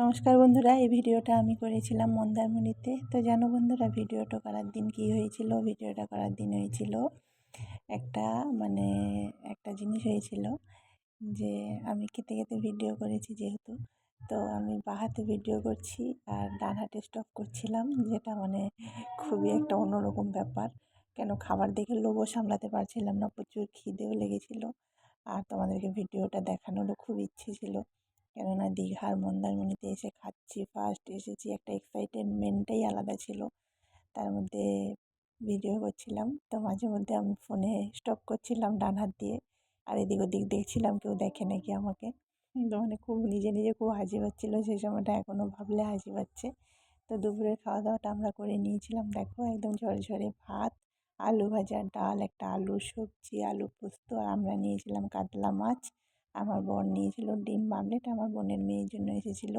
নমস্কার বন্ধুরা, এই ভিডিওটা আমি করেছিলাম মন্দারমণিতে। তো জানো বন্ধুরা, ভিডিওটা করার দিন কি হয়েছিল? ভিডিওটা করার দিন হয়েছিল একটা মানে একটা জিনিস হয়েছিল যে আমি খেতে খেতে ভিডিও করেছি যেহেতু, তো আমি বাঁ হাতে ভিডিও করছি আর ডান হাতে স্টপ করছিলাম, যেটা খুবই একটা অন্যরকম ব্যাপার। কেন, খাবার দেখে লোভও সামলাতে পারছিলাম না, প্রচুর খিদেও লেগেছিল। আর তোমাদেরকে ভিডিওটা দেখানোরও খুব ইচ্ছে ছিল, কেননা দীঘার মন্দারমণিতে এসে খাচ্ছি, ফার্স্ট এসেছি, একটা এক্সাইটেডমেন্টটাই আলাদা ছিল। তার মধ্যে ভিডিও করছিলাম, তো মাঝে মধ্যে আমি ফোনে স্টপ করছিলাম ডান হাত দিয়ে, আর এদিক ওদিক দেখছিলাম কেউ দেখে নাকি আমাকে। তো খুব নিজে নিজে খুব হাসি পাচ্ছিলো সেই সময়টা, এখনও ভাবলে হাসি পাচ্ছে। তো দুপুরের খাওয়া দাওয়াটা আমরা করে নিয়েছিলাম, দেখো একদম ঝরঝরে ভাত, আলু ভাজা, ডাল, একটা আলুর সবজি, আলু পোস্ত, আর আমরা নিয়েছিলাম কাতলা মাছ। আমার বর নিয়েছিল ডিম আমলেট, আমার বোনের মেয়ের জন্য এসেছিলো